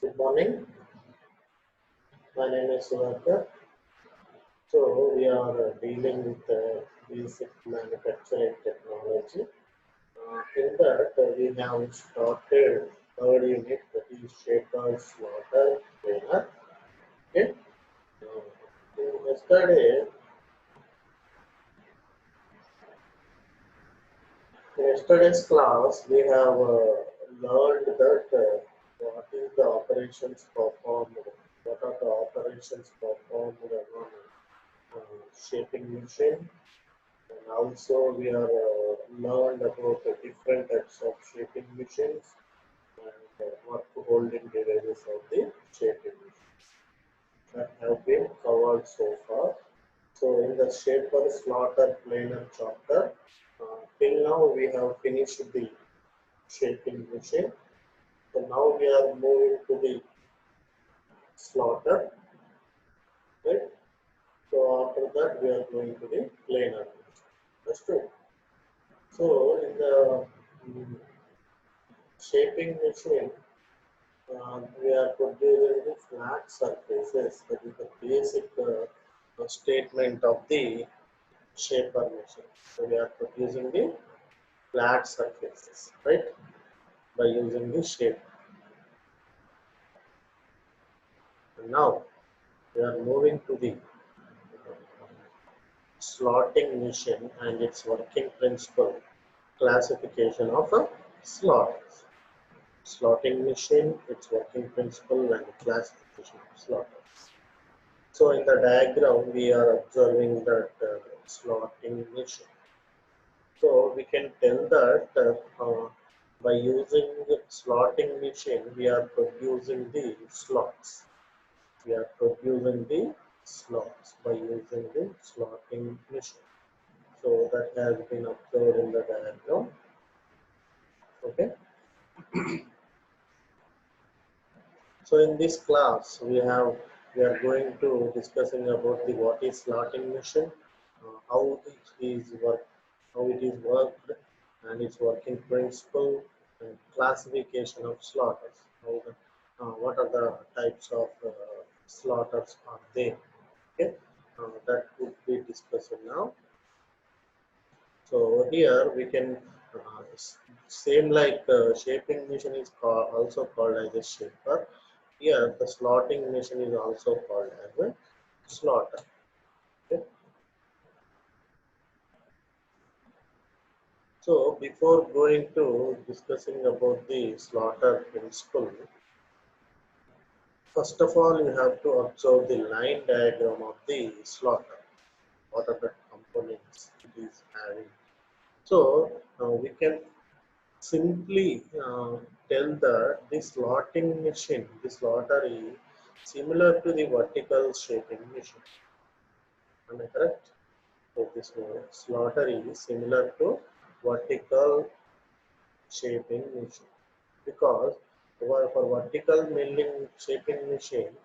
Good morning. My name is Sudhakar. So we are dealing with basic manufacturing technology. In that we have started third unit, that is shaper, slaughter, cleaner. Okay. In yesterday's class, we have learned that what is the operations performed, what are the operations performed on shaping machine. And also we are learned about the different types of shaping machines and work holding devices of the shaping machine that have been covered so far. So in the shaper, slaughter, planer chapter, till now we have finished the shaping machine. So now we are moving to the slaughter, right? So after that we are going to the planer. That's true. So in the shaping machine, we are producing the flat surfaces. That is the basic statement of the shaper machine. So we are producing the flat surfaces, right? By using the shape. And now we are moving to the slotting machine and its working principle, classification of a slot. Slotting machine, its working principle and classification of slotters. So in the diagram, we are observing that slotting machine. So we can tell that by using slotting machine, we are producing the slots. We are producing the slots by using the slotting machine. So that has been observed in the diagram. Okay. So in this class, we are going to discussing about the what is slotting machine, how it is worked, and its working principle, and classification of slotters. What are the types of slotters are there? Okay, that would be discussed now. So here we can same like shaping machine is also called as a shaper. Here the slotting machine is also called as a slotter. Okay. So before going to discussing about the slaughter principle, first of all you have to observe the line diagram of the slaughter. What are the components it is having? So we can simply tell that the slotting machine, the slotter is similar to the vertical shaping machine. Am I correct? So this slotter is similar to vertical shaping machine because for vertical milling shaping machine,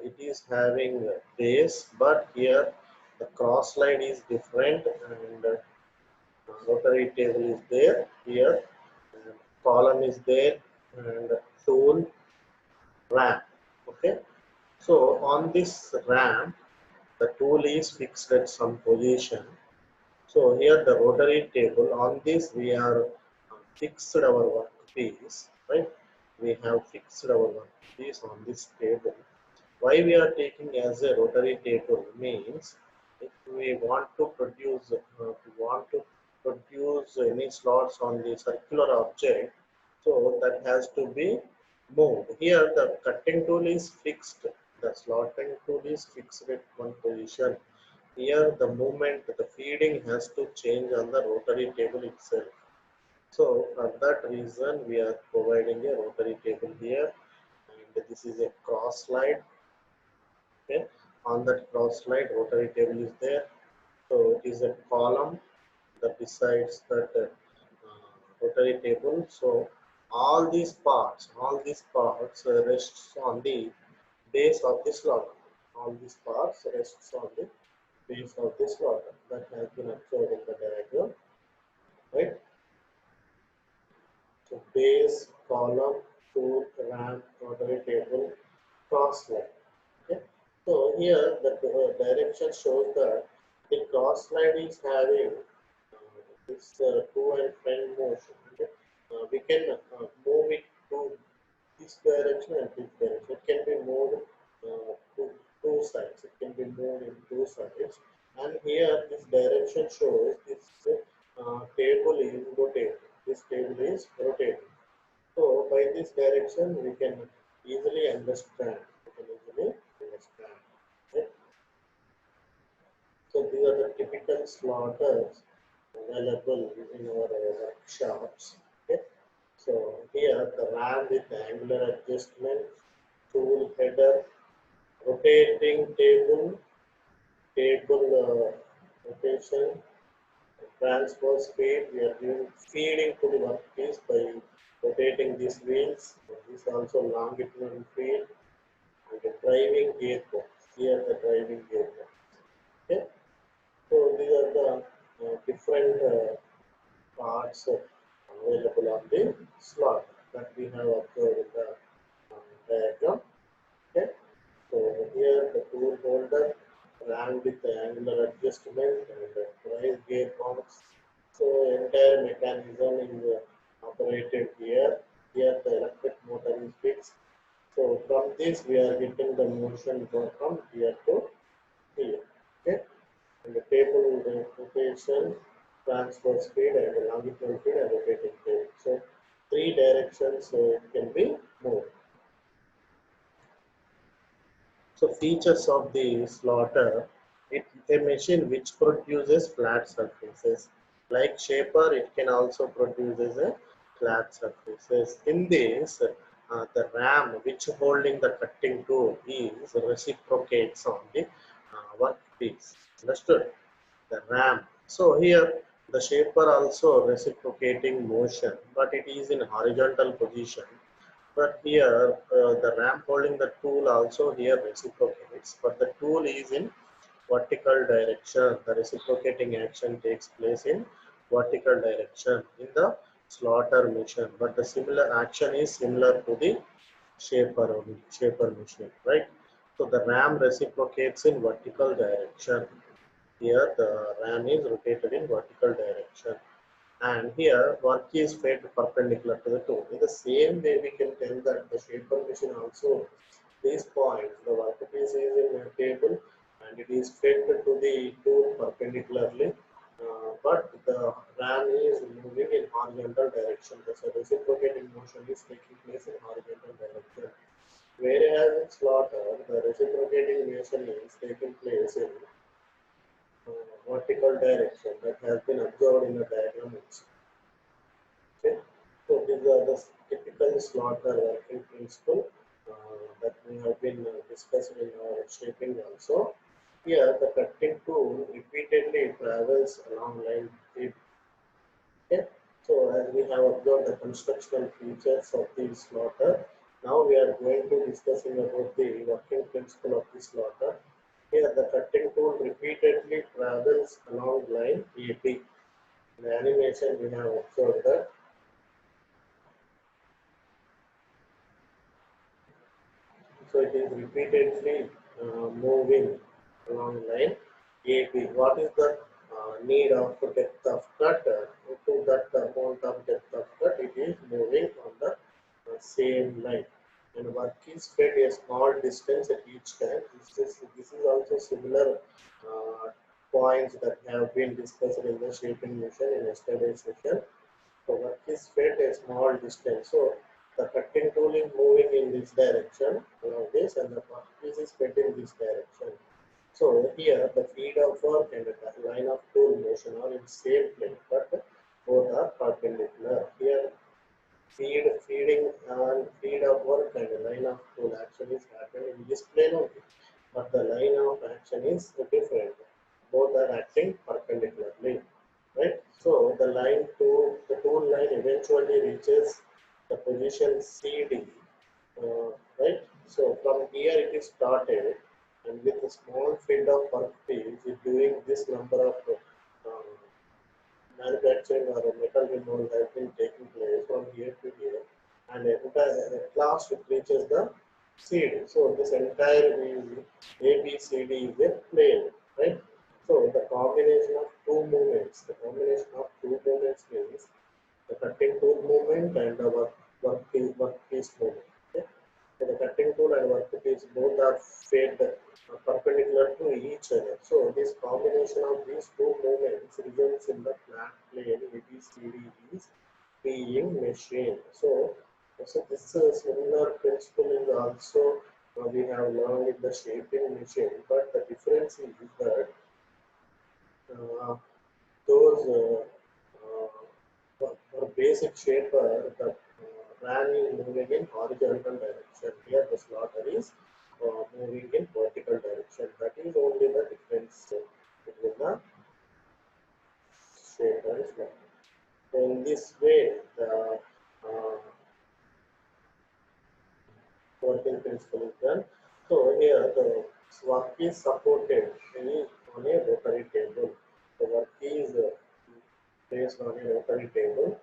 it is having a base, but here the cross line is different and rotary table is there here, and column is there, and tool ramp. Okay, so on this ramp, the tool is fixed at some position. So here the rotary table, on this we are fixed our workpiece, right? We have fixed our workpiece on this table. Why we are taking as a rotary table means if we want to produce any slots on the circular object, so that has to be moved. Here the cutting tool is fixed, the slotting tool is fixed at one position. Here the movement, the feeding has to change on the rotary table itself. So for that reason we are providing a rotary table here, and this is a cross slide. Okay, on that cross slide rotary table is there. So it is a column that besides that rotary table. So all these parts rests on the base of the slot. All these parts rests on the base of the slot. That has been observed in the diagram, right? So base, column, tool, ramp, rotary table, cross slide. Okay. So here the direction shows that the cross slide is having this to and front motion. Okay. We can move it to this direction and this direction. It can be moved to two sides. It can be moved in two sides. And here this direction shows this table is rotating. This table is rotating. So by this direction we can easily understand. We can easily understand. Right? So these are the typical slaughters available in our workshops. Okay. So here the RAM with angular adjustment, tool header, rotating table rotation, transfer speed. We are doing feeding to the workpiece by rotating these wheels. This also longitudinal feed and the driving gearbox. Here the driving gearbox. Okay. So these are the different parts available on the slot that we have observed in the diagram. Okay. So here the tool holder ran with the angular adjustment and the drive gearbox. So entire mechanism is operated here. Here the electric motor is fixed. So from this we are getting the motion from here to here. Okay. And the table rotation, transfer speed and the longitudinal speed and rotating tape. So three directions it can be moved. So features of the slaughter, a machine which produces flat surfaces. Like shaper, it can also produce a flat surfaces. In this, the ram which holding the cutting tool is reciprocates on the workpiece. Understood? The ram. So here the shaper also reciprocating motion, but it is in horizontal position. But here, the ramp holding the tool also here reciprocates, but the tool is in vertical direction. The reciprocating action takes place in vertical direction in the slaughter machine, but the similar action is similar to the shaper machine, right? So the ram reciprocates in vertical direction. Here, the ram is rotated in vertical direction. And here work is fed perpendicular to the tool. In the same way, we can tell that the shaper machine also, these points, the workpiece is in a table and it is fed to the tool perpendicularly, but the ram is moving in horizontal direction. The reciprocating motion is taking place in horizontal direction. Whereas in slaughter, the reciprocating motion is taking place in vertical direction that has been observed in the diagram itself. Okay. So these are the typical slaughter working principle that we have been discussing in our shaping also. Here the cutting tool repeatedly travels along line 3. Okay. So as we have observed the constructional features of the slaughter, now we are going to discussing about the working principle of the slaughter. Here the cutting tool repeatedly travels along line AB. In the animation we have observed that. So it is repeatedly moving along line AB. What is the need of depth of cut? To that amount of depth of cut, it is moving on the same line. And work is fed a small distance at each time. This is also similar points that have been discussed in the shaping motion in yesterday's session. So work is fed a small distance. So the cutting tool is moving in this direction along this, and the workpiece is fed in this direction. So here the feed of work and the line of tool motion are in same plane, but both are perpendicular. Here feeding and feed of work and the line of tool action is happening in this plane only, but the line of action is different. Both are acting perpendicularly, right? So the tool line eventually reaches the position CD, right? So from here it is started, and with a small feed of workpiece, is doing this number of manufacturing or metal removal has been taking place from here to here, and reaches the CD. So this entire is ABCD is a plane, right? So the combination of two movements, means the cutting tool movement and the workpiece movement. Okay? So the cutting tool and workpiece both are fed perpendicular to each other. So this combination of these two movements results in the flat plane ABCD is being machined. So this similar principle is also we have learned in the shaping machine, but the difference is that uh, those for basic shaper, the ran is moving in horizontal direction. Here the slaughter is moving in vertical direction. That is only the difference between the shaper and slaughter. So in this way, the working principle is done. So here the work is supported on a rotary table. The work is placed on a rotary table,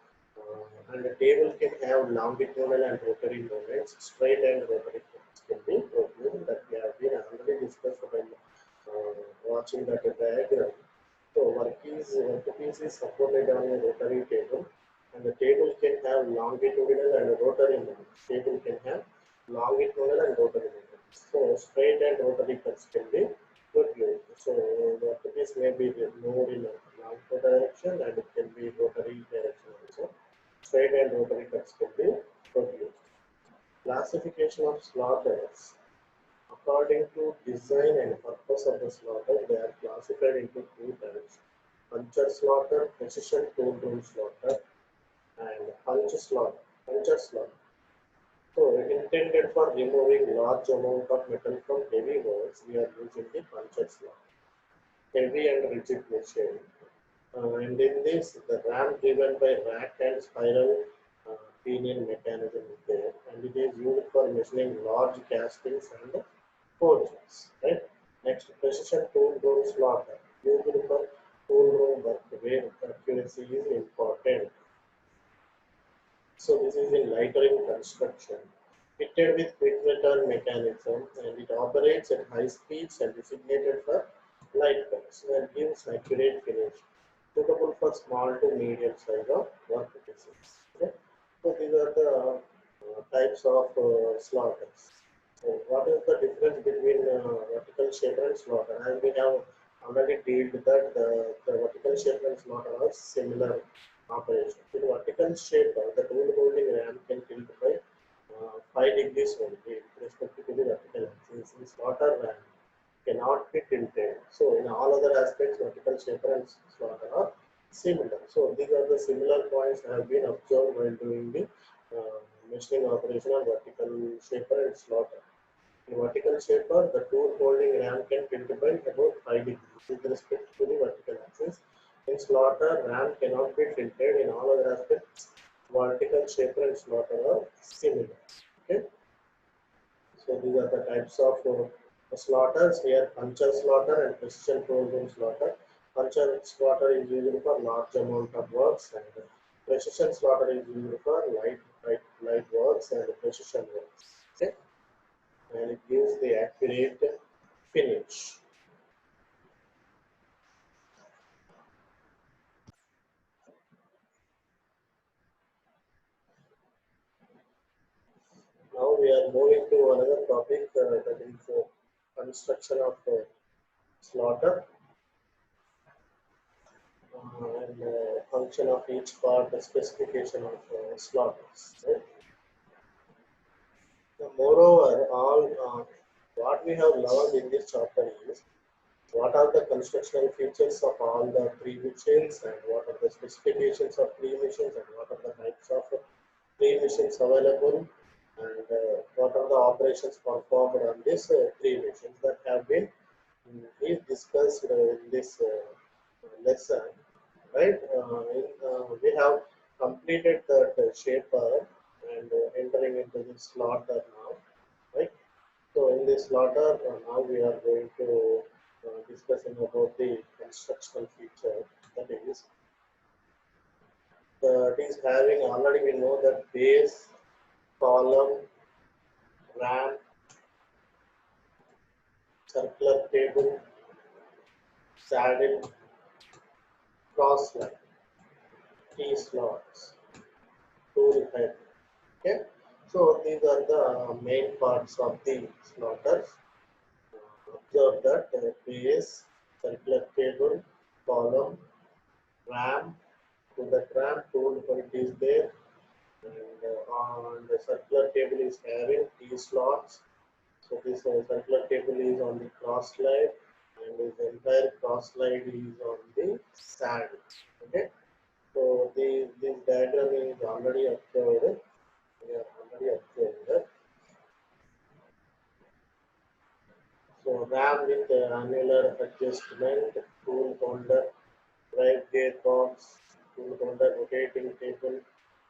and the table can have longitudinal and rotary movements. Straight and rotary movements can be produced, that we have been already discussed while watching that diagram. So workpiece is supported on a rotary table, and the table can have longitudinal and rotary movements. Table can have longitudinal and rotary movements. So straight and rotary cuts can be produced. So workpiece may be moved in a longitudinal direction, and it can be rotary direction also. Straight and rotary cuts can be produced. Classification of slaughters. According to design and purpose of the slaughter, they are classified into two types: puncture slaughter, precision tool room slaughter, and puncher slaughter. So, intended for removing large amount of metal from heavy works, we are using the puncher slaughter, heavy and rigid machine. And in this, the ram driven by rack and spiral pinion mechanism is there, and it is used for machining large castings and forges. Right? Next, precision tool room slaughter, used for tool room work where accuracy is important. So this is in lightering construction. Fitted with quick return mechanism, and it operates at high speeds and designated for light cuts and gives accurate finish. Suitable for small to medium size of workpieces. Okay? So these are the types of slaughters. So what is the difference between vertical shaper and slaughter? As we have already dealt that the vertical shaper and slaughter are similar operations. In vertical shaper, the tool holding ram can tilt by 5 degrees only with respect to the vertical axis. In slaughter ram cannot be tilted. So in all other aspects, vertical shaper and slaughter are similar. So these are the similar points that have been observed while doing the machining operation of vertical shaper and slaughter. In vertical shaper, the tool holding ram can tilt by about 5 degrees with respect to the vertical axis. In slaughter, ram cannot be tilted. In all other aspects, vertical shaper and slaughter are similar. Okay. So these are the types of slaughters here: puncture slaughter and precision tool room slaughter. Puncture slaughter is used for large amount of works, and precision slaughter is used for light works and precision works. Okay, and it gives the accurate finish. Now we are moving to another topic, that is construction of slaughter, and function of each part, the specification of slaughters. Right? Moreover, all what we have learned in this chapter is what are the constructional features of all the pre-machines, and what are the specifications of pre-machines, and what are the types of pre-machines available, and what are the operations performed on these pre-machines that have been is discussed in this lesson. Right? We have completed that shaper and entering into the slaughter now. Right? So in this slaughter, now we are going to discussing about the constructional feature, that is having already we know that base, column, ram, circular table, saddle, cross line, T slots, tool head. Okay, so these are the main parts of the slotters. Observe that base, circular table, column, ram. So the ram tool point is there, and on the circular table is having T slots. So this circular table is on the cross slide, and this entire cross slide is on the saddle. Okay, so this diagram is already observed. We have already observed. So RAM with annular adjustment, tool holder, drive gearbox, tool holder, rotating table,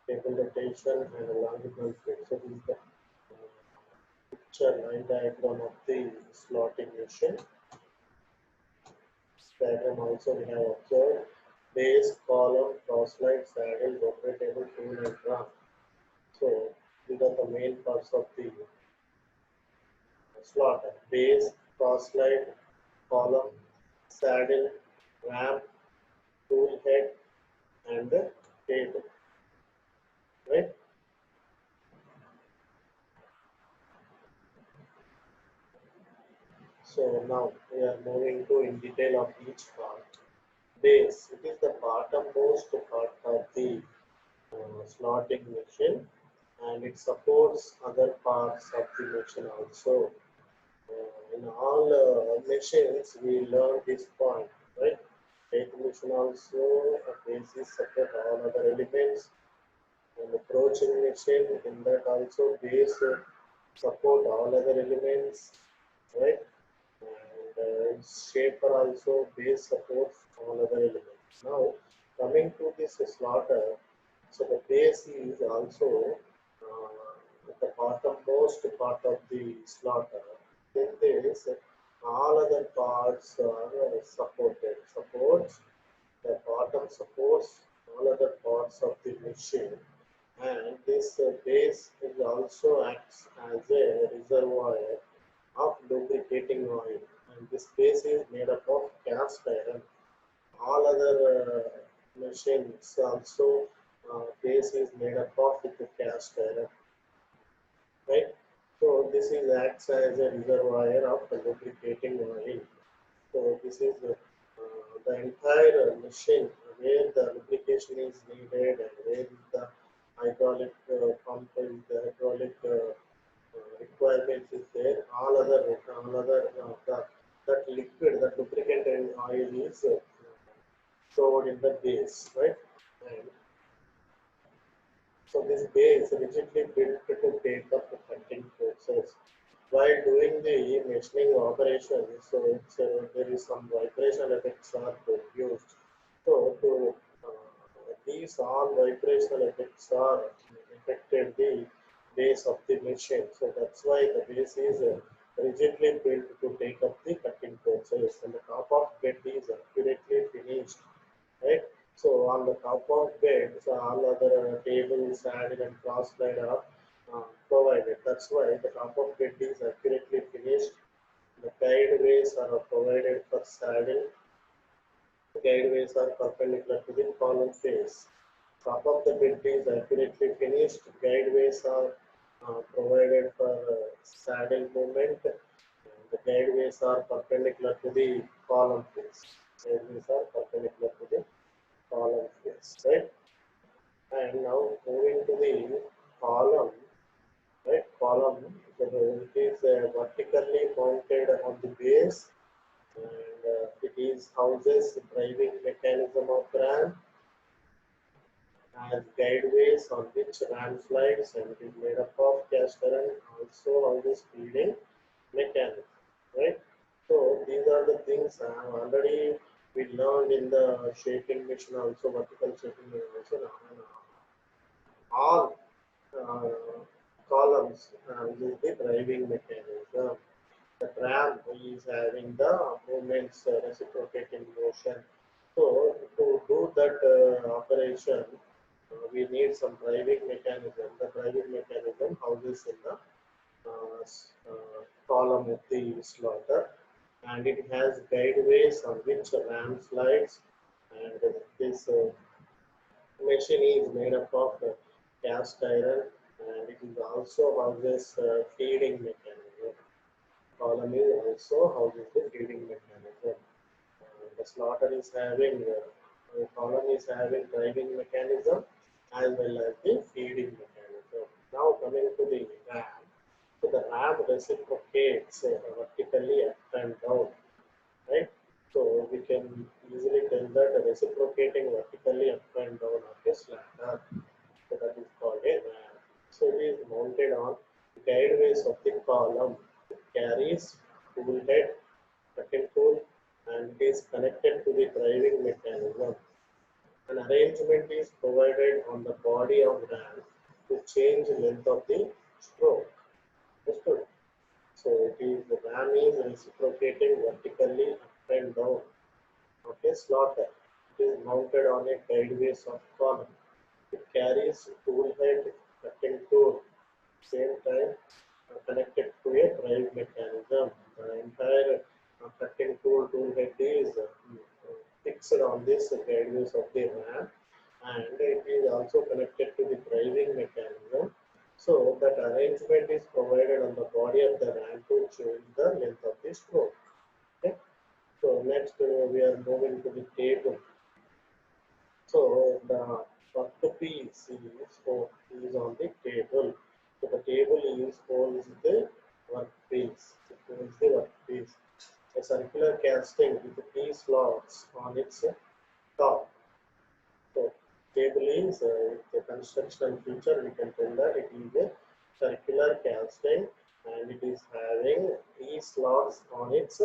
table rotation, and a longitudinal plate. So this is the picture line diagram of the slotting machine. Diagram also we have observed base, column, cross slide, saddle, rotatable, tool, and drum. So these are the main parts of the slotter: base, cross slide, column, saddle, ramp, tool head, and the table. Right? So now we are moving to in detail of each part. Base, it is the bottommost part of the slotting machine, and it supports other parts of the machine also. In all machines, we learn this point, right? Take machine also, a basis support all other elements, and approaching machine in that also base support all other elements, right? And shaper also base supports all other elements. Now coming to this slaughter, so the base is also the bottommost part of the slaughter. In this, all other parts are supported. Supports the bottom supports all other parts of the machine, and this base is also acts as a reservoir of lubricating oil, and this base is made up of cast iron. All other machines also base is made up of with the cast iron, right? So this is acts as a reservoir of lubricating oil. So this is the entire machine where the lubrication is needed, and where is the hydraulic pump is the hydraulic requirements is there. That liquid, that lubricant and oil is stored in the base, right? And so this base rigidly built to take up the cutting process. While doing the machining operation, so there is some vibration effects are produced. So to these all vibrational effects are affected the base of the machine. So that's why the base is rigidly built to take up the cutting process, and the top of bed is accurately finished, right? So on the top of bed, so all other tables, saddle, and cross slide are provided. That's why the top of bed is accurately finished. The guideways are provided for saddle. The guideways are perpendicular to the column face. Top of the bed is accurately finished. Guideways are provided for saddle movement. The guideways are perpendicular to the column face. Guideways are perpendicular to the column face, right? And now moving to the column, right? Column, so it is vertically mounted on the base, and it is houses driving mechanism of ram, has guideways on which ram slides, and it is made up of cast iron, also houses feeding mechanism, right? So these are the things I have already we learned in the shaping machine also, vertical shaping machine also. All uh, columns is the driving mechanism. The tram is having the movements reciprocating motion. So to do that operation, we need some driving mechanism. The driving mechanism houses in the column of the slaughter, and it has guideways on which a ram slides, and this machine is made up of cast iron, and it is also houses feeding mechanism. Column is also houses the feeding mechanism. The slaughter is having column is having driving mechanism as well as the feeding mechanism. Now coming to the ram, so the ram reciprocates vertically up and down, right? So we can easily tell that reciprocating vertically up and down of a slider, so that is called a ram. So it is mounted on guideways of the column. It carries tool head, cutting tool, and it is connected to the driving mechanism. An arrangement is provided on the body of ram to change length of the stroke. Understood? So it is the ram is reciprocating vertically up and down. Okay, slaughter. It is mounted on a guideways of column. It carries tool head, cutting tool, same time connected to a drive mechanism. The entire cutting tool head is fixed on this guideways of the ram, and it is also connected to the driving mechanism. So that arrangement is provided on the body of the ram to change the length of the stroke. Okay. So next we are moving to the table. So the workpiece is on the table. So the table is holds the workpiece. It holds the workpiece. A circular casting with T slots on its top. So table is a construction feature. We can tell that it is a circular casting and it is having T slots on its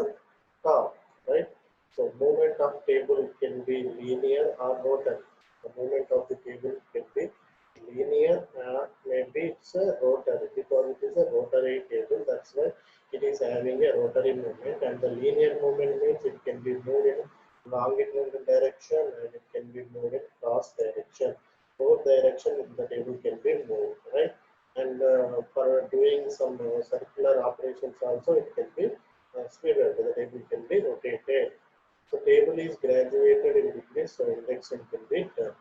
top, right? So movement of table can be linear or rotary. The movement of the table can be linear, maybe it's a rotary because it is a rotary table. That's why it is having a rotary movement, and the linear movement means it can be moved in longitudinal direction and it can be moved in cross direction. Both direction the table can be moved, right? And for doing some circular operations also it can be swiveled. The table can be rotated. So table is graduated in degrees, so indexing can be done.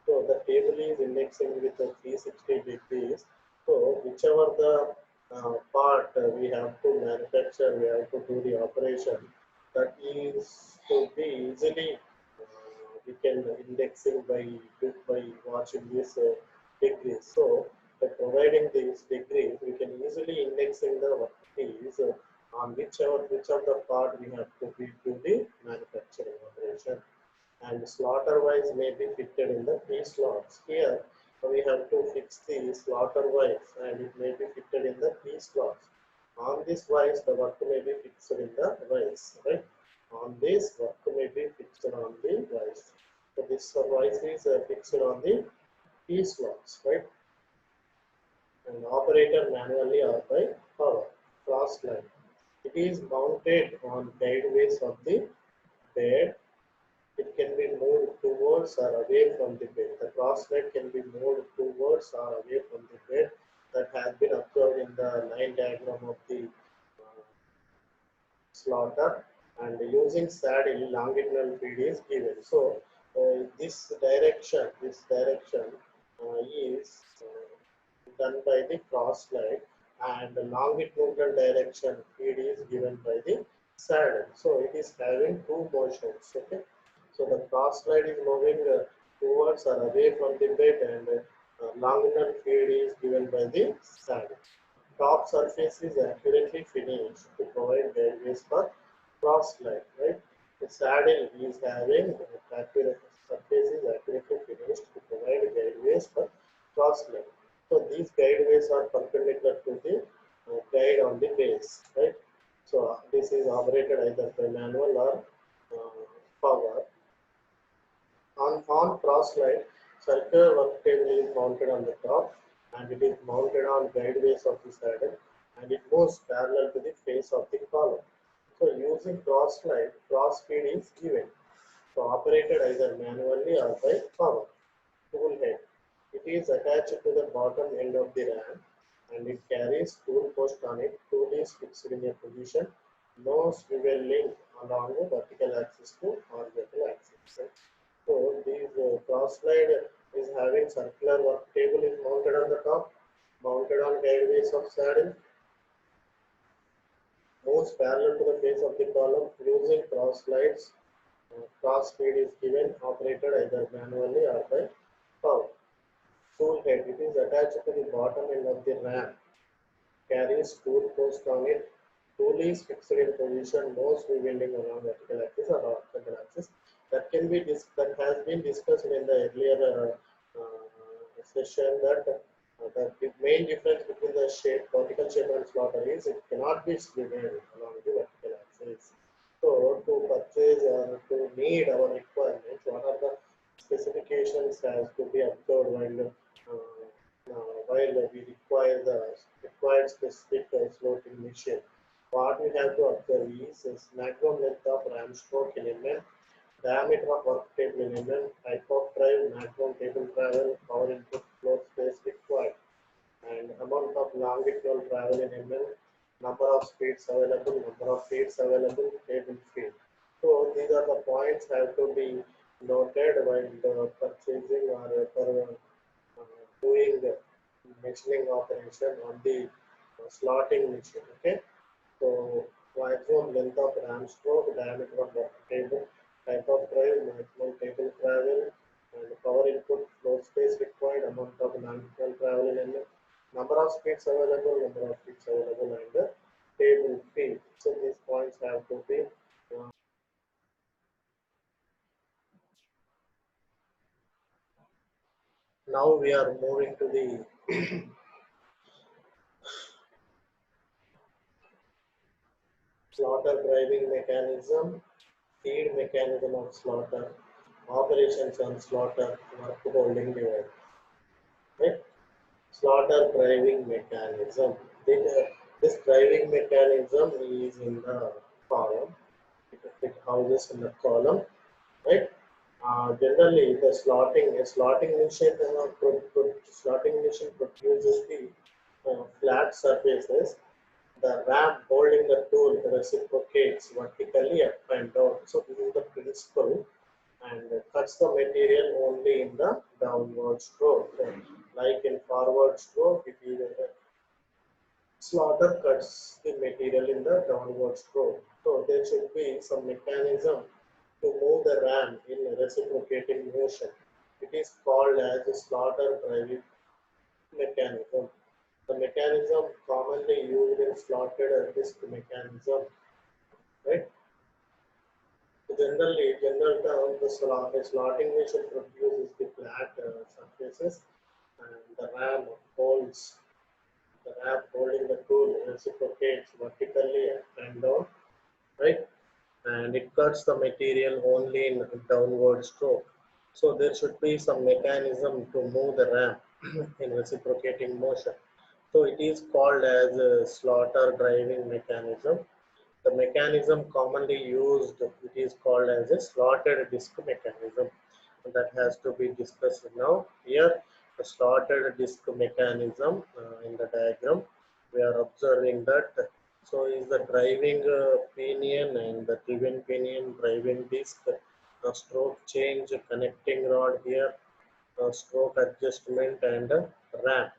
So the table is indexing with a 360 degrees. So whichever the part we have to manufacture, we have to do the operation. That is to be easily we can indexing by watching this degrees. So by providing these degrees, we can easily indexing the workpiece on which of the part we have to be do the manufacturing operation, and slaughter wise may be fitted in the three slots. Here we have to fix the slaughter wise and it may be fitted in the three slots. On this wise the work may be fixed in the wise, right? On this work may be fixed on the wise. So this wise is fixed on the T slots, right? And operator manually or by power. Cross line. It is mounted on guideways of the bed. It can be moved towards or away from the bed. The cross leg can be moved towards or away from the bed. That has been observed in the line diagram of the slaughter. And using saddle, longitudinal feed is given. So this direction is done by the cross slide, and the longitudinal direction feed is given by the saddle. So it is having two motions. Okay. So the cross slide is moving towards or away from the bed, and longitudinal feed is given by the saddle. Top surface is accurately finished to provide guideways for cross slide, right? The saddle is having accurate surface is accurately finished to provide guideways for cross slide. So these guideways are perpendicular to the guide on the base, right? So this is operated either by manual or power. On cross slide, circular work table is mounted on the top, and it is mounted on guideways of the saddle, and it moves parallel to the face of the column. So using cross slide, cross feed is given. So operated either manually or by power. Tool head. It is attached to the bottom end of the ram. and it carries tool post on it. Tool is fixed in a position. No swiveling along the vertical axis to horizontal axis. Right? So this cross slide is having circular work table is mounted on the top, mounted on guideways of saddle, moves parallel to the face of the column using cross slides. Cross speed is given, operated either manually or by power. Tool head, it is attached to the bottom end of the ram, carries tool post on it. Tool is fixed in position, no swiveling along vertical axis or horizontal axis. That has been discussed in the earlier session that the main difference between the vertical shape and slaughter is it cannot be swiveled along the vertical axis. So to purchase or to meet our requirements, what are the specifications has to be observed while we require the required specific floating machine. What we have to observe is maximum length of ram stroke in mm, diameter of work table in mm, type of drive, maximum table travel, power input, floor space required, and amount of longitudinal travel in mm, number of speeds available, number of feeds available, table feed. So these are the points have to be noted while purchasing or doing the machining operation on the slotting machine. Okay, so maximum length of ram stroke, diameter of the table, type of drive, maximum table travel, and power input, floor space required, amount of non-fuel travel in MM, number of speeds available, number of feeds available, and the table feed. So these points have to be. Now we are moving to the slaughter driving mechanism, feed mechanism of slaughter, operations on slaughter, work holding device. Right? Slaughter driving mechanism. This driving mechanism is in the column. It houses in the column, right? Generally, the slotting machine produces the flat surfaces. The ram holding the tool reciprocates vertically up and down. So this is the principle, and cuts the material only in the downward stroke. Like in forward stroke, it is slaughter cuts the material in the downward stroke. So there should be some mechanism to move the ram in reciprocating motion. It is called as a slaughter driving mechanism. The mechanism commonly used in slotted disc mechanism, right? Generally, general term, the slotting machine produces the flat surfaces, and holds the ram holding the tool reciprocates vertically up and down, right? And it cuts the material only in downward stroke. So there should be some mechanism to move the ram in reciprocating motion. So it is called as a slaughter driving mechanism. The mechanism commonly used, it is called as a slotted disc mechanism. That has to be discussed now. Here, the slotted disc mechanism in the diagram, we are observing that. So is the driving pinion and the driven pinion, driving disc, stroke change, connecting rod here, stroke adjustment, and ram.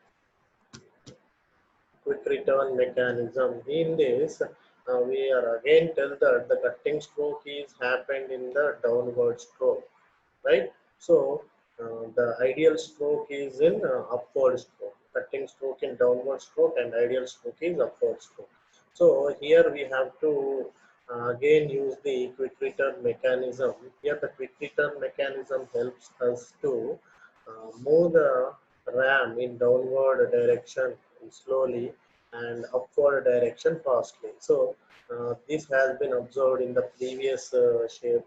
Quick return mechanism. In this, we are again tell that the cutting stroke is happened in the downward stroke, right? So the ideal stroke is in upward stroke. Cutting stroke in downward stroke and ideal stroke is upward stroke. So here we have to again use the quick return mechanism. Here the quick return mechanism helps us to move the ram in downward direction slowly and upward direction fastly. So this has been observed in the previous shape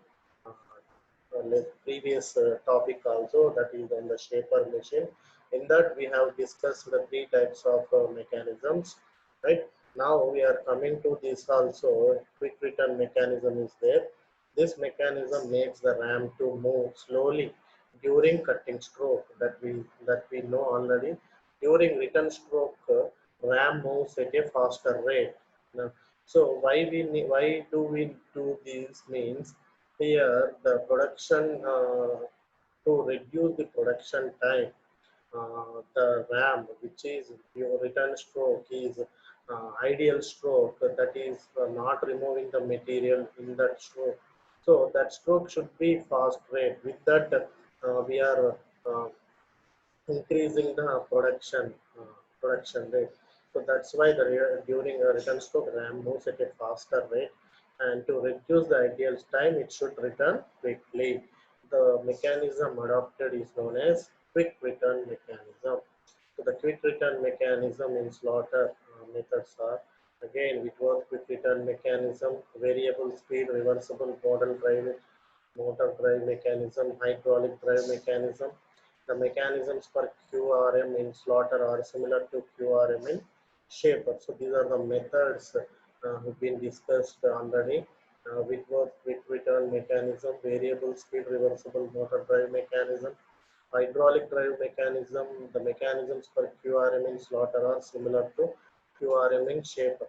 previous topic also, that is on the shaper machine. In that we have discussed the three types of mechanisms, right? Now we are coming to this also. Quick return mechanism is there. This mechanism makes the ram to move slowly during cutting stroke, that we know already. During return stroke, RAM moves at a faster rate. Now, so why do we do this means here the production to reduce the production time, the RAM, which is your return stroke, is ideal stroke, that is not removing the material in that stroke. So that stroke should be fast rate. With that, we are increasing the production rate. So that's why during a return stroke, RAM moves at a faster rate, and to reduce the ideal time, it should return quickly. The mechanism adopted is known as quick return mechanism. So the quick return mechanism in slaughter methods are again it was quick return mechanism, variable speed, reversible motor drive mechanism, hydraulic drive mechanism. The mechanisms for QRM in slaughter are similar to QRM in shaper. So these are the methods have been discussed already. With both quick return mechanism, variable speed reversible motor drive mechanism, hydraulic drive mechanism. The mechanisms for QRM in slaughter are similar to QRM in shaper.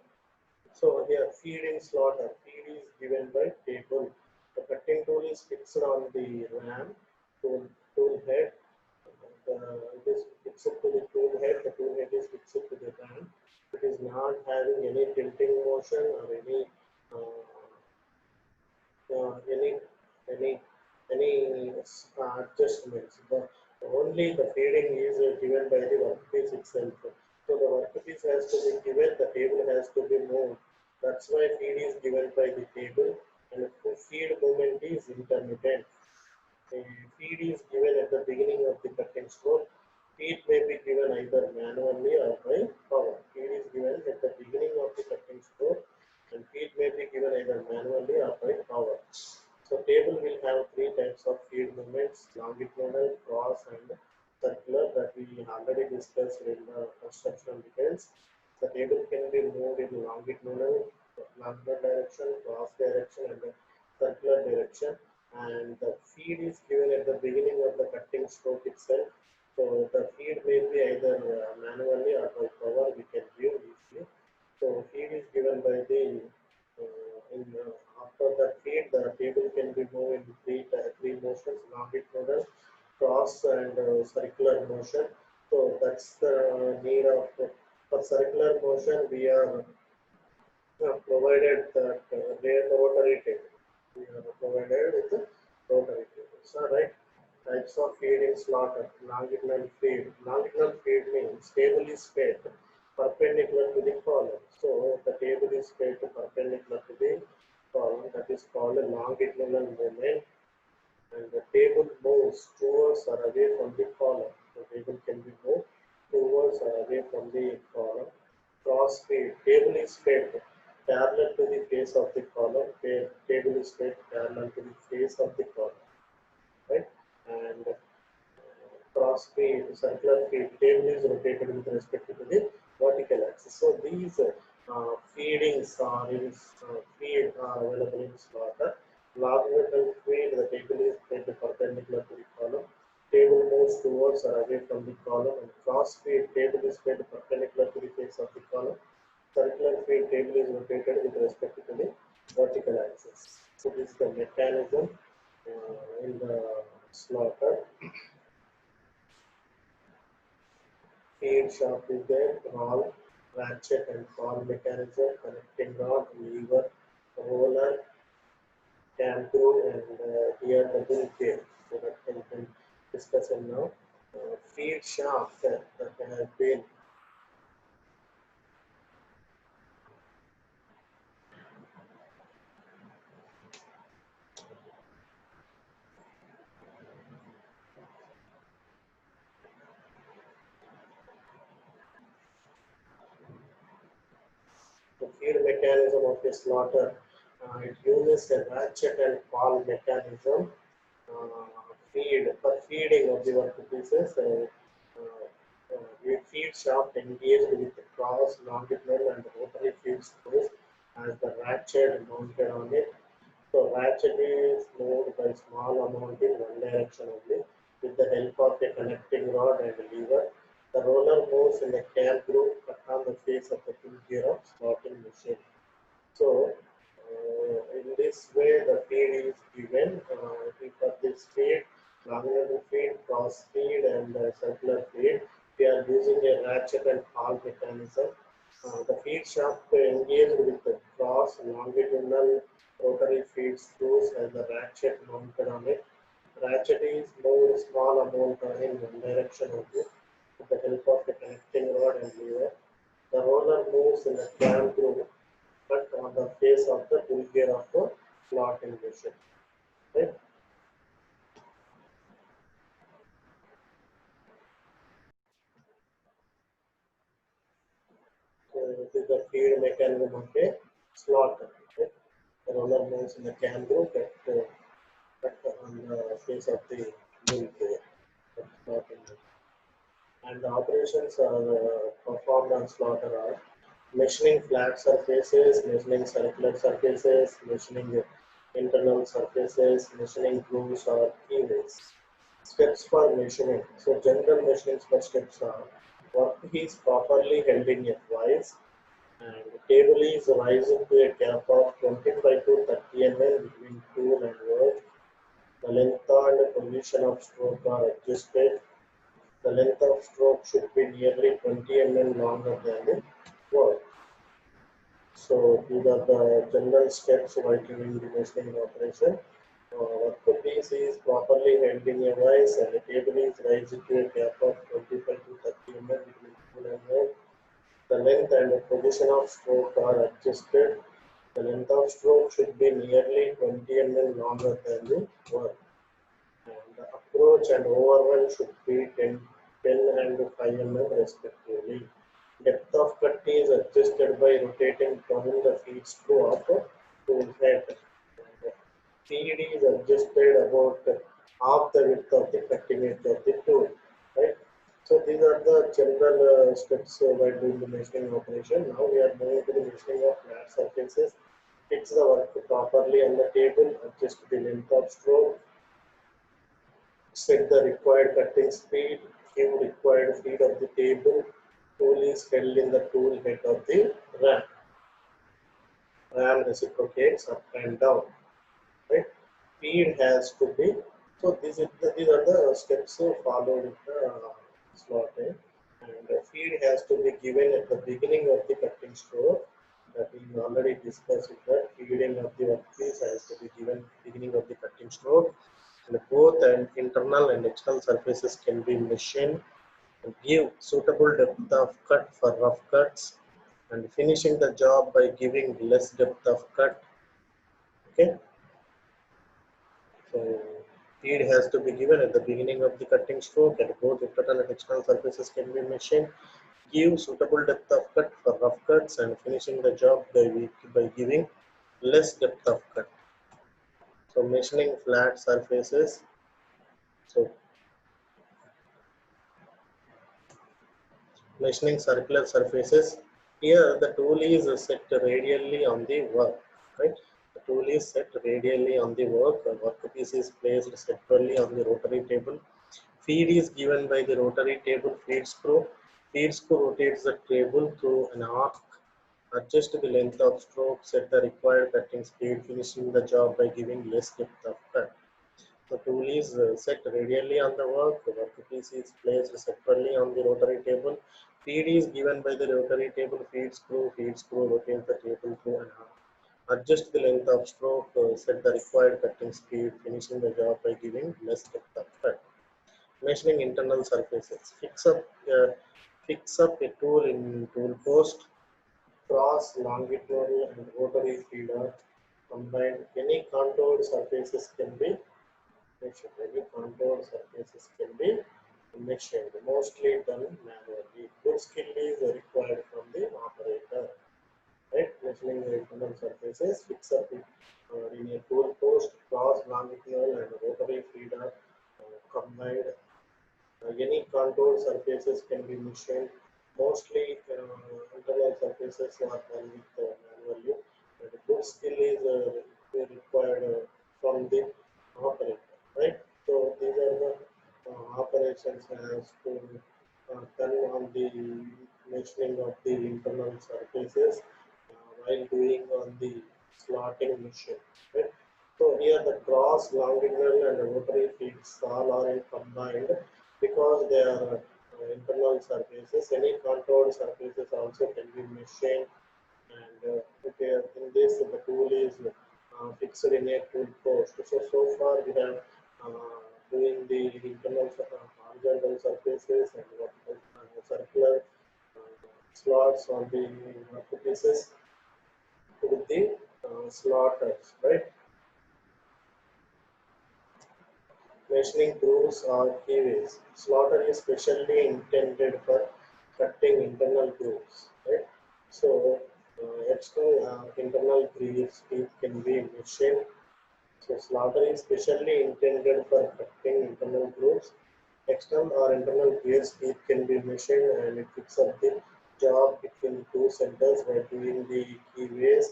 So here feed in slaughter, feed is given by table. The cutting tool is fixed on the ram tool head. It is fixed to the tool head. The tool head is fixed to the ram. It is not having any tilting motion or uh, any any adjustments. Only the feeding is given by the workpiece itself. So the workpiece has to be given, the table has to be moved. That's why feed is given by the table, and feed movement is intermittent. A feed is given at the beginning of the cutting stroke. Feed may be given either manually or by power. Feed is given at the beginning of the cutting stroke, and feed may be given either manually or by power. So table will have three types of feed movements: longitudinal, cross, and circular, that we already discussed in the construction details. The table can be moved in longitudinal direction, cross direction, and the circular direction. And the feed is given at the beginning of the cutting stroke itself. So the feed may be either manually or by power, we can view easily. So feed is given by the after the feed, the table can be moved in three motions: longitudinal, cross, and circular motion. So that's the need of for circular motion. We are provided that their rotary table. We are provided with the rotary table. So, right, types of feed in slaughter. Longitudinal feed. Longitudinal feed means table is fed perpendicular to the column. So the table is fed perpendicular to the column. That is called a longitudinal movement, and the table moves towards or away from the column. The table can be moved towards or away from the column. Cross feed. Table is fed parallel to the face of the column. Table is fed parallel to the face of the column, right? And cross feed, circular feed, table is rotated with respect to the vertical axis. So these feedings are in feed are available in slaughter. Longitudinal feed, the table is fed perpendicular to the column. Table moves towards or away from the column, and cross feed, table is fed perpendicular to the face of the column. Circular feed, table is rotated with respect to the vertical axis. So this is the mechanism in the slaughter. Feed shaft is there, roll, ratchet and fall mechanism, connecting rod, lever, roller, cam tool, and here the bull gear. So that can discuss it now. Feed shaft that has been the feed mechanism of the slaughter. It uses a ratchet and fall mechanism for feeding of the workpieces. A feed shaft engaged with the cross, longitudinal, and rotary feed screws as the ratchet mounted on it. So ratchet is moved by small amount in one direction only with the help of a connecting rod and lever. The roller moves in the cam groove on the face of the full gear of slotting machine. So, in this way, the feed is given. For this feed, longitudinal feed, cross feed, and circular feed, we are using a ratchet and pawl mechanism. The feed shaft engaged with the cross longitudinal rotary feed screws and the ratchet mounted on it. Ratchet is moved small amount in one direction only with the help of a connecting rod and lever. The roller moves in a cam groove but on the face of the full gear of the slotting machine. Right? So this is the feed mechanism of a slotter. Right? The roller moves in the cam groove but on the face of the full gear of slotting machine. And the operations are performed on slaughter are machining flat surfaces, machining circular surfaces, machining internal surfaces, machining grooves or keyways. Steps for machining. So general machining steps are workpiece properly held in a vise and table is rising to a gap of 25 to 30 mm between tool and work. The length and position of stroke are adjusted. The length of stroke should be nearly 20 mm longer than the work. So these are the general steps while doing the machining operation. Workpiece is properly held in a vise and the table is raised to a gap of 25 to 30 mm between tool and work. The length and the position of stroke are adjusted. The length of stroke should be nearly 20 mm longer than the work. And the approach and overrun should be 10 and 5 mm respectively. Depth of cut is adjusted by rotating down the feed screw of the tool head. And feed is adjusted about half the width of the cutting edge of the tool. Right? So these are the general steps while doing the machining operation. Now we are moving to the machining of flat surfaces. Fix the work properly on the table, adjust the length of stroke, set the required cutting speed, give required feed of the table. Tool is held in the tool head of the ram. Ram reciprocates up and down. Right? Feed has to be. So these are the steps followed in the slotting. And the feed has to be given at the beginning of the cutting stroke. That we already discussed that feeding of the workpiece has to be given beginning of the cutting stroke. And both and internal and external surfaces can be machined and give suitable depth of cut for rough cuts and finishing the job by giving less depth of cut. Okay, so feed has to be given at the beginning of the cutting stroke and both internal and external surfaces can be machined. Give suitable depth of cut for rough cuts and finishing the job by giving less depth of cut. So machining flat surfaces. So machining circular surfaces. Here the tool is set radially on the work, right? The tool is set radially on the work. The workpiece is placed centrally on the rotary table. Feed is given by the rotary table feed screw. Feed screw rotates the table through an arc. Adjust the length of stroke, set the required cutting speed, finishing the job by giving less depth of cut. The tool is set radially on the work. The workpiece is placed centrally on the rotary table. Feed is given by the rotary table feed screw. Feed screw rotates the table through an arc. Adjust the length of stroke. Set the required cutting speed, finishing the job by giving less depth of cut. Machining internal surfaces. Fix up a tool in tool post. Cross, longitudinal, and rotary feeder combined. Any contoured surfaces can be any contour surfaces can be machined, mostly done manually. Good skill is required from the operator. Right? Machining the internal surfaces, fix up it in a tool post, cross, longitudinal, and rotary feeder combined. Any contour surfaces can be machined. Mostly internal surfaces are done with manually. And good skill is required from the operator. Right? So these are the operations as to done on the mentioning of the internal surfaces while doing on the slotting machine. Right? So here the cross, longitudinal and rotary feeds all are in combined because they are internal surfaces. Any contoured surfaces also can be machined, and okay, in this the tool is fixed in a tool post. So far we have doing the internal horizontal surfaces and circular slots on the workpieces with the slotters, right? Machining grooves or keyways. Slotter is specially intended for cutting internal grooves, right? So external internal grooves can be machined. So slaughter is specially intended for cutting internal grooves. External or internal gears teeth can be machined and it fixes up the job between two centers by doing the keyways.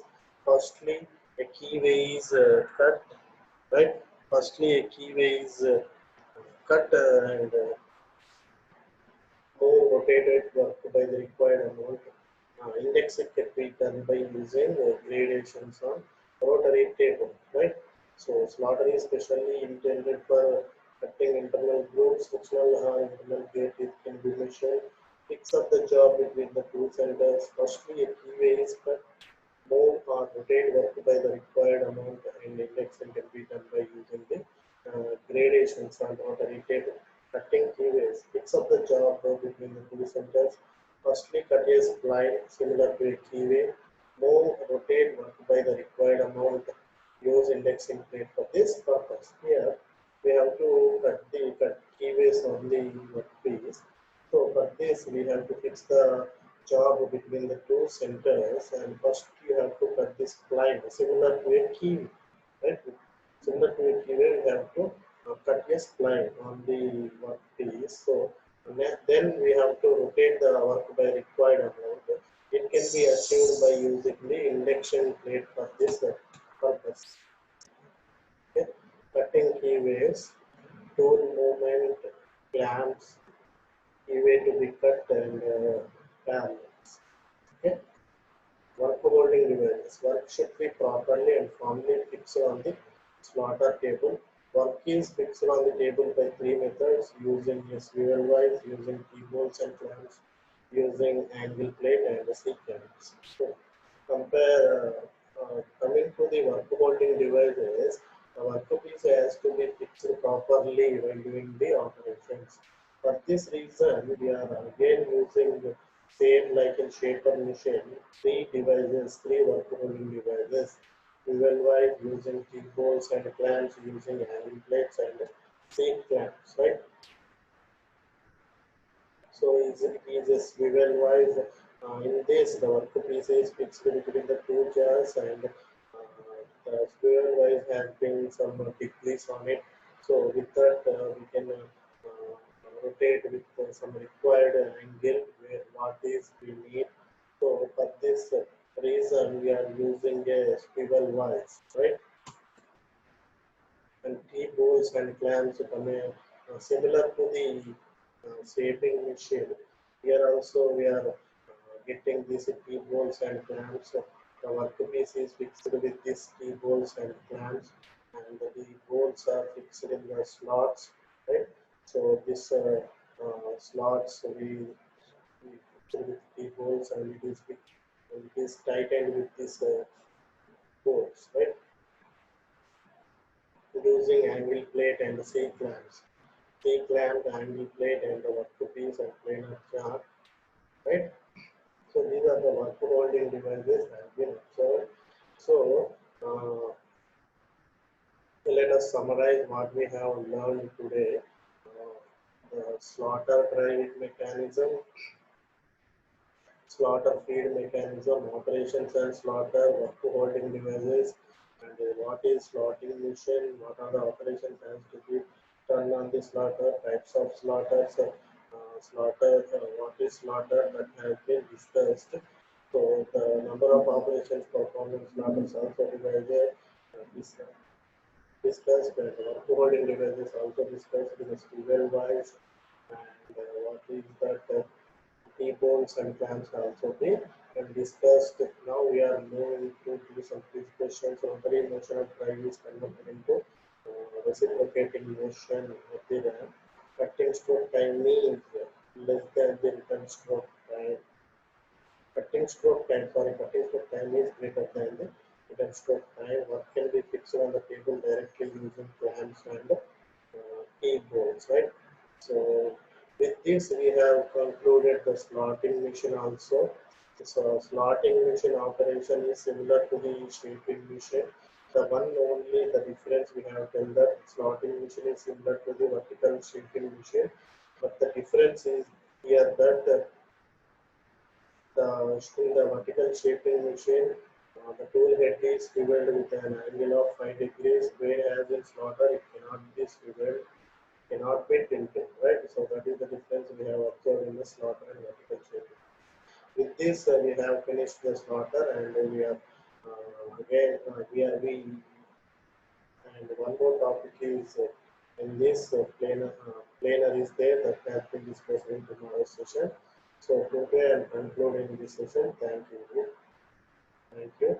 Firstly, a keyway is cut, right? Firstly, a keyway is cut and more rotated work by the required amount. Indexing can be done by using gradations on rotary table, right? So slaughter is specially intended for cutting internal grooves, sectional or internal gate it can be measured, picks up the job between the two centers. Firstly, a keyway is cut, move or rotate work by the required amount, and indexing can be done by using the gradations on rotary table. Cutting keyways picks up the job between the two centers. Firstly, cut a spline similar to a keyway. Move, rotate work by the required amount. Use indexing plate for this purpose. Here, we have to cut keyways on the workpiece. So for this, we have to fix the job between the two centers, and first you have to cut this line similar to a key, right? Similar to a keyway, we have to cut a spline on the workpiece. So then we have to rotate the work by required amount. It can be achieved by using the induction plate for this purpose. Okay? Cutting keyways, tool movement, clamps, keyway to be cut, and parallels. Okay? Work holding devices. Work should be properly and firmly fixed on the slaughter table. Work is fixed on the table by three methods: using a swivel wise, using keyboards and clamps, using angle plate and a C clamps. So compare coming to the work holding devices, the workpiece has to be fixed properly when doing the operations. For this reason, we are again using the same like in shaper machine, three work holding devices, wheel-wise using keyboards and clamps, using angle plates and seat clamps, right? So it is a swivel wise. In this, the workpiece is fixed between the two jars, and the swivel wise has been some degrees on it. So with that, we can rotate with some required angle where what is we need. So for this reason, we are using a swivel wise, right? And T-bolts and clamps come similar to the shaping machine. Here also we are getting these T-bolts and clamps. The workpiece is fixed with these T-bolts and clamps, and the bolts are fixed in the slots, right? So this slots we fixed with T-bolts, and it is tightened with these bolts, right? Using angle plate and C clamps. C clamp, angle plate, and the workpiece and planar chart, right? So these are the work holding devices have been observed. So let us summarize what we have learned today. The slaughter drive mechanism, slaughter feed mechanism, operations and slaughter, work holding devices, and what is slaughting machine, what are the operations has to be done on the slaughter, types of slaughters, what is slaughter that has been discussed. So the number of operations performed in slaughters also divided, discussed, and work holding devices also discussed in a serial wise, and what is that keyboard bolts and clamps also been discussed. Now we are moving to do some questions. Rotary motion of drive is converted into reciprocating motion of the ram. Cutting stroke time is less than the return stroke time. Cutting stroke time is greater than the return stroke time. What can be fixed on the table directly using clamps and key bolts, right? So with this we have concluded the slotting machine also. So slotting machine operation is similar to the shaping machine. The one only the difference we have tell that slotting machine is similar to the vertical shaping machine, but the difference is here that in the vertical shaping machine, the tool head is swiveled with an angle of 5 degrees, whereas in slotter it cannot be swiveled, cannot be tilted, right? So that is the difference we have observed in the slaughter and vertical shaping. With this, we have finished the slaughter, and we are again we and one more topic is in this planar is there that has been discussed in tomorrow's session. So today I am concluding this session. Thank you. Thank you.